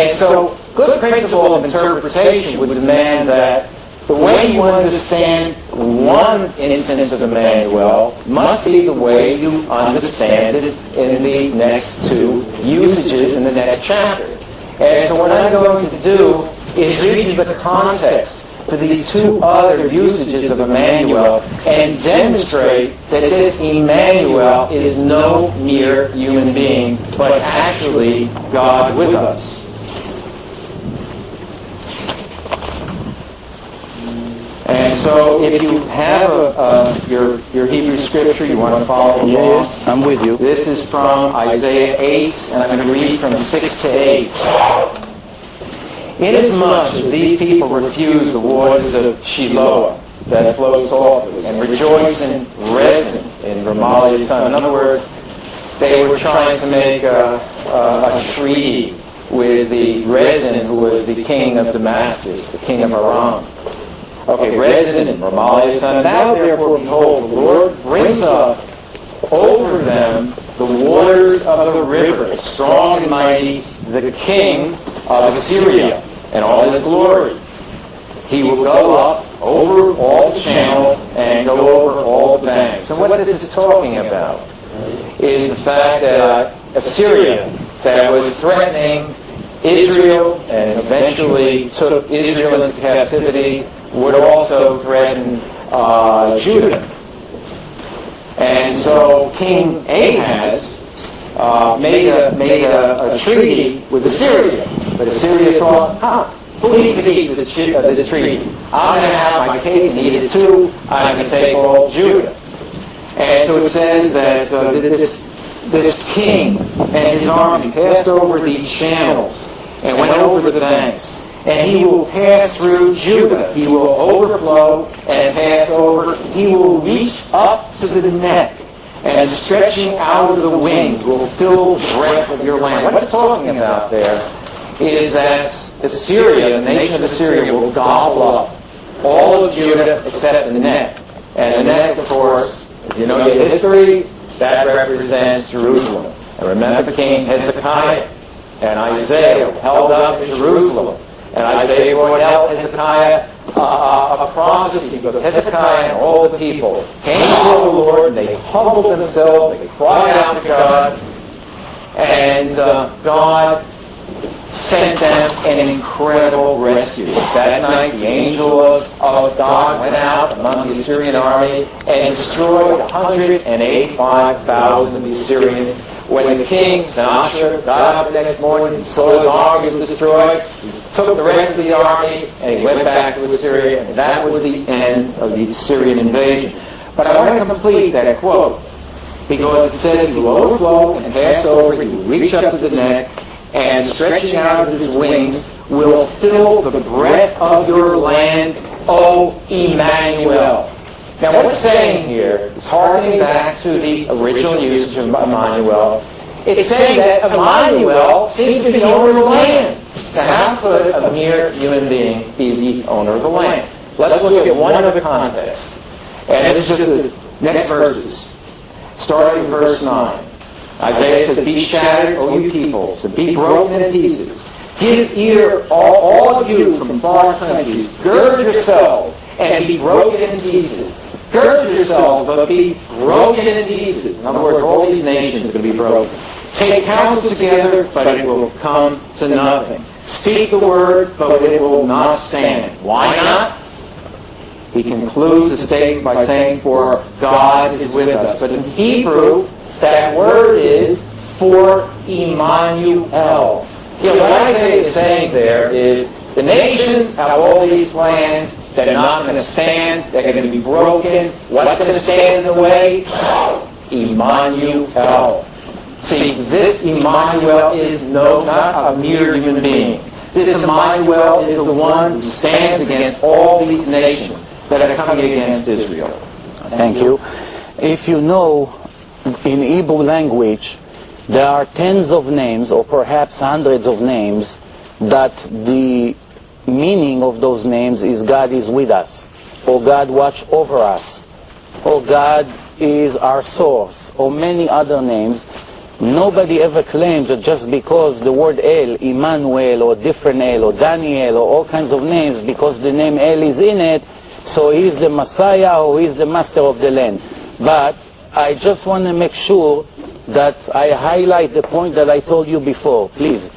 And so good principle of interpretation would demand that the way you understand one instance of Immanuel must be the way you understand it in the next two usages in the next chapter. And so what I'm going to do is read you the context for these two other usages of Immanuel and demonstrate that this Immanuel is no mere human being, but actually God with us. And so if you have your Hebrew scripture, you want to follow along. Yeah, I'm with you. This is from Isaiah 8, and I'm going to read from 6 to 8. Inasmuch as these people refuse the waters of Shiloah that flow softly, and rejoice in Rezin, in Remaliah's son. In other words, they were trying to make a treaty with the Rezin, who was the king of Damascus, the king of Aram. Okay, Rezin and Remaliah's son. Now therefore, behold, the Lord brings up over them the waters of the river, strong and mighty, the king of Assyria, and all his glory. He will go up over all the channels and go over all the banks. And what this is talking about is the fact that Assyria, that was threatening Israel and eventually took Israel into captivity, would also threaten Judah. And so King Ahaz made a treaty with Assyria. But Assyria thought, who needs to keep this treaty? I'm going to have my cake and eat it too. I'm going to take all Judah. And so it says that this king and his army passed over the channels and went over the banks. And he will pass through Judah. He will overflow and pass over. He will reach up to the neck, and stretching out of the wings will fill the breadth of your land. What it's talking about there is that Assyria, the nation of Assyria, will gobble up all of Judah except the neck. And the neck, of course, if you know your history, that represents Jerusalem. And remember King Hezekiah and Isaiah held up Jerusalem. And Isaiah brought out Hezekiah a prophecy, because Hezekiah and all the people came before the Lord, and they humbled themselves, they cried out to God, and God sent them an incredible rescue. That night, the angel of God went out among the Assyrian army and destroyed 185,000 of the Assyrians. When the king, Sennacherib, got up the next morning and saw his army was destroyed, he took the rest of the army and he went back to Assyria, and that was the end of the Assyrian invasion. But I want to complete that quote, because it says he will overflow and pass over, he will reach up to the neck, and stretching out of his wings will fill the breadth of your land, O Immanuel. Now what it's saying here is harkening back to the original usage of Immanuel. It's saying that Immanuel seems to be the owner of the land. Now how could a mere human being be the owner of the land? Let's look at one other context. And this is just the next verses. Starting in verse 9. Isaiah says, be shattered, O you peoples, and be broken in pieces. Give ear, all of you from far countries. Gird yourselves and be broken in pieces. Gird yourselves, but be broken in pieces. In other words, all these nations are going to be broken. Take counsel together, but it will come to nothing. Speak the word, but it will not stand. Why not? He concludes the statement by saying, for God is with us. But in Hebrew, that word is for Immanuel. What Isaiah is saying there is, the nations have all these plans. They're not going to stand. They're going to be broken. What's going to stand in the way? Immanuel. See, this Immanuel is not a mere human being. This Immanuel is the one who stands against all these nations that are coming against Israel. Thank you. If you know, in Hebrew language, there are tens of names, or perhaps hundreds of names, that the meaning of those names is God is with us, or God watch over us, or God is our source, or many other names. Nobody ever claims that just because the word El, Immanuel, or different El, or Daniel, or all kinds of names, because the name El is in it, so he's the Messiah or he's the master of the land. But I just want to make sure that I highlight the point that I told you before. Please.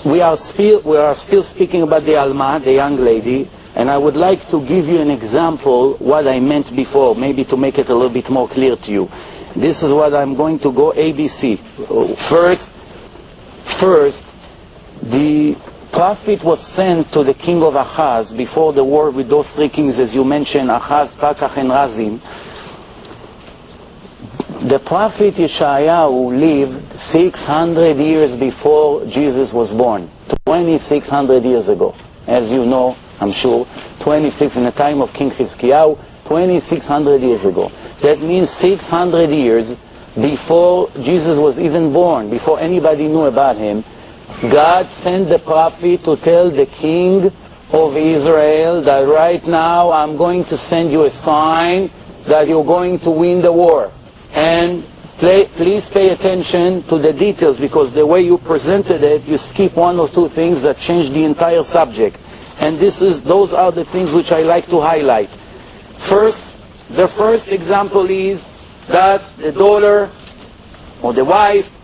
We are still speaking about the Alma, the young lady, and I would like to give you an example what I meant before, maybe to make it a little bit more clear to you. This is what I'm going to go ABC. First, the prophet was sent to the king of Ahaz before the war with those three kings, as you mentioned, Ahaz, Pakach, and Razim. The prophet Yeshayahu lived 600 years before Jesus was born, 2,600 years ago. As you know, I'm sure, 26 in the time of King Chizkiyahu, 2,600 years ago. That means 600 years before Jesus was even born, before anybody knew about him, God sent the prophet to tell the king of Israel that right now I'm going to send you a sign that you're going to win the war. And please pay attention to the details, because the way you presented it, you skip one or two things that change the entire subject. And those are the things which I like to highlight. The first example is that the daughter or the wife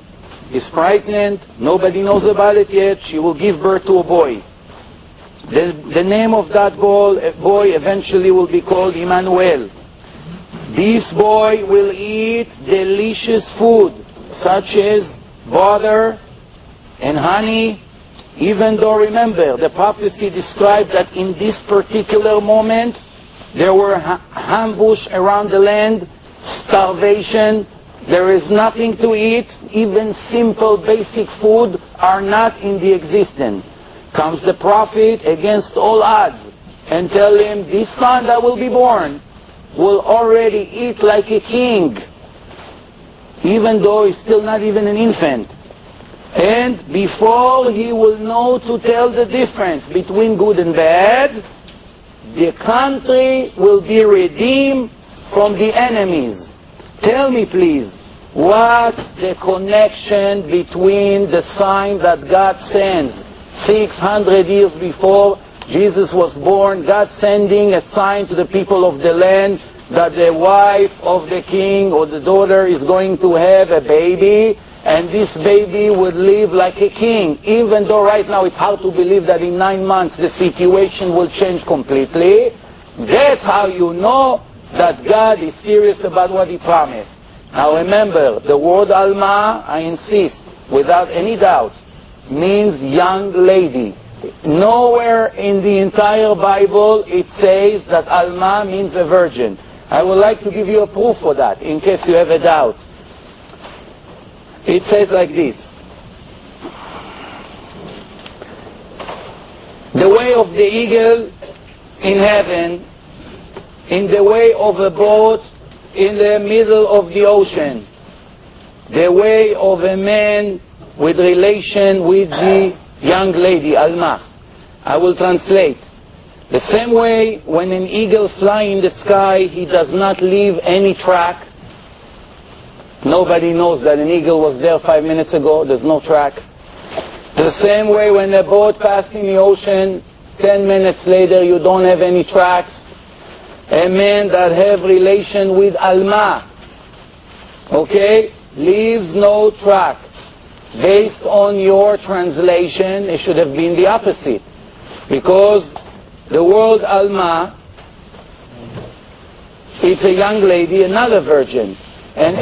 is pregnant, nobody knows about it yet, she will give birth to a boy. The name of that boy eventually will be called Immanuel. This boy will eat delicious food, such as butter and honey, even though, remember, the prophecy described that in this particular moment, there were ambush around the land, starvation, there is nothing to eat, even simple basic food are not in the existence. Comes the prophet against all odds and tell him, this son that will be born will already eat like a king, even though he's still not even an infant. And before he will know to tell the difference between good and bad, the country will be redeemed from the enemies. Tell me please, what's the connection between the sign that God sends 600 years before Jesus was born, God sending a sign to the people of the land that the wife of the king or the daughter is going to have a baby, and this baby would live like a king, even though right now it's hard to believe that in 9 months the situation will change completely. That's how you know that God is serious about what He promised. Now remember, the word Alma, I insist, without any doubt, means young lady. Nowhere in the entire Bible it says that Alma means a virgin. I would like to give you a proof for that, in case you have a doubt. It says like this: the way of the eagle in heaven, in the way of a boat in the middle of the ocean, the way of a man with relation with the young lady, Alma. I will translate. The same way when an eagle flies in the sky, he does not leave any track. Nobody knows that an eagle was there 5 minutes ago. There's no track. The same way when a boat passed in the ocean, 10 minutes later you don't have any tracks. A man that have relation with Alma, okay, leaves no track. Based on your translation, it should have been the opposite. Because the word Alma, it's a young lady, another virgin. And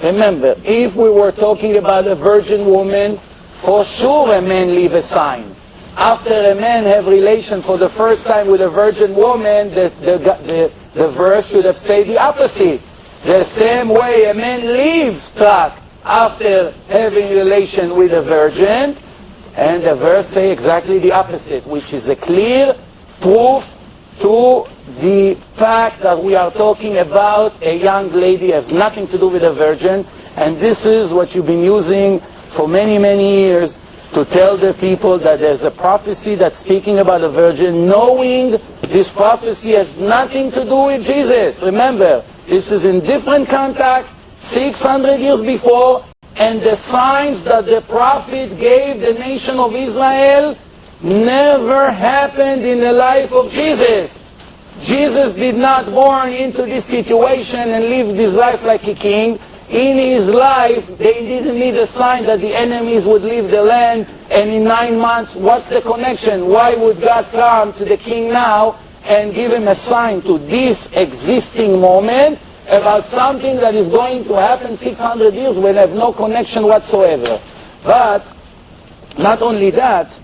remember, if we were talking about a virgin woman, for sure a man leave a sign. After a man have relation for the first time with a virgin woman, the verse should have said the opposite. The same way a man leaves track after having relation with a virgin, and the verse say exactly the opposite, which is a clear proof to the fact that we are talking about a young lady, has nothing to do with a virgin. And this is what you've been using for many, many years to tell the people that there's a prophecy that's speaking about a virgin, knowing this prophecy has nothing to do with Jesus. Remember, this is in different context, 600 years before, and the signs that the prophet gave the nation of Israel never happened in the life of Jesus. Jesus did not born into this situation and live this life like a king. In his life, they didn't need a sign that the enemies would leave the land, and in 9 months, what's the connection? Why would God come to the king now and give him a sign to this existing moment about something that is going to happen 600 years when they have no connection whatsoever? But not only that,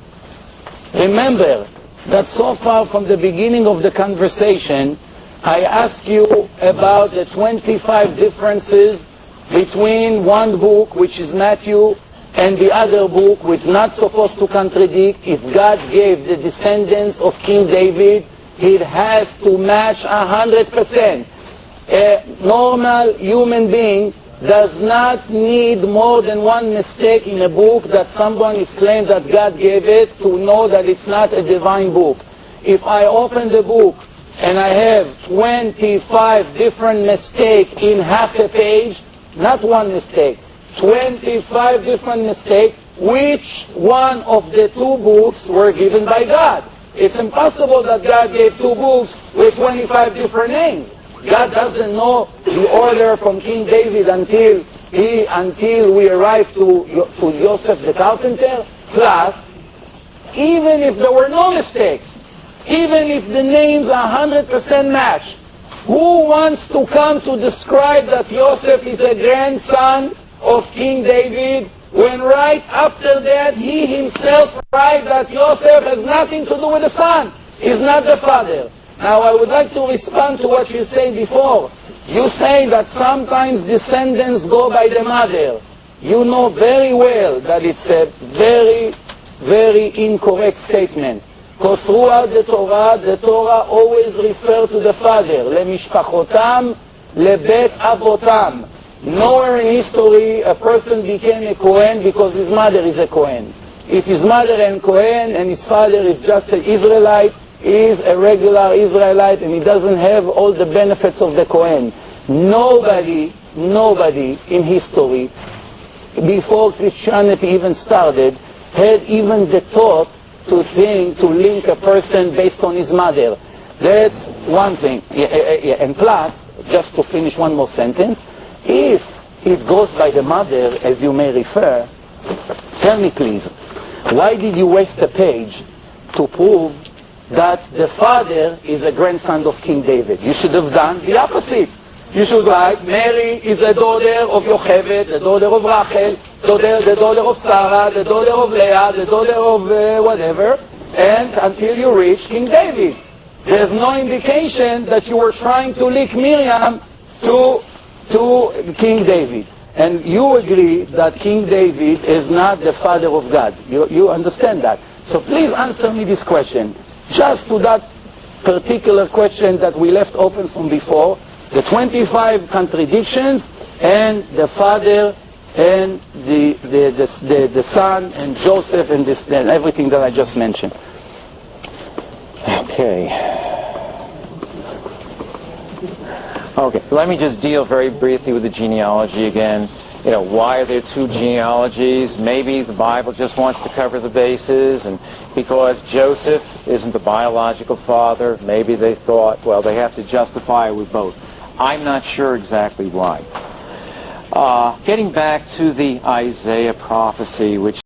remember that so far from the beginning of the conversation, I asked you about the 25 differences between one book, which is Matthew, and the other book, which is not supposed to contradict. If God gave the descendants of King David, it has to match 100%. A normal human being does not need more than one mistake in a book that someone is claimed that God gave it to know that it's not a divine book. If I open the book and I have 25 different mistakes in half a page, not one mistake, 25 different mistakes, which one of the two books were given by God? It's impossible that God gave two books with 25 different names. God doesn't know the order from King David until we arrive to Joseph the carpenter. Plus, even if there were no mistakes, even if the names are 100% match, who wants to come to describe that Joseph is a grandson of King David, when right after that he himself writes that Joseph has nothing to do with the son, he's not the father? Now I would like to respond to what you said before. You say that sometimes descendants go by the mother. You know very well that it's a very, very incorrect statement. Because throughout the Torah always refers to the father. לממשפחותם, לבית אבותם. Nowhere in history a person became a Kohen because his mother is a Kohen. If his mother is Kohen and his father is just an Israelite, he is a regular Israelite and he doesn't have all the benefits of the Kohen. Nobody in history, before Christianity even started, had even the thought to think to link a person based on his mother. That's one thing. And plus, just to finish one more sentence, if it goes by the mother, as you may refer, tell me please, why did you waste a page to prove that the father is a grandson of King David? You should have done the opposite. You should write, Mary is the daughter of Yocheved, the daughter of Rachel, the daughter of Sarah, the daughter of Leah, the daughter of whatever, and until you reach King David. There's no indication that you were trying to link Miriam to King David. And you agree that King David is not the father of God. You understand that. So please answer me this question. Just to that particular question that we left open from before, the 25 contradictions and the father and the son and Joseph and everything that I just mentioned. Okay, let me just deal very briefly with the genealogy again. You know, why are there two genealogies? Maybe the Bible just wants to cover the bases, and because Joseph isn't the biological father, maybe they thought, well, they have to justify it with both. I'm not sure exactly why. Getting back to the Isaiah prophecy, which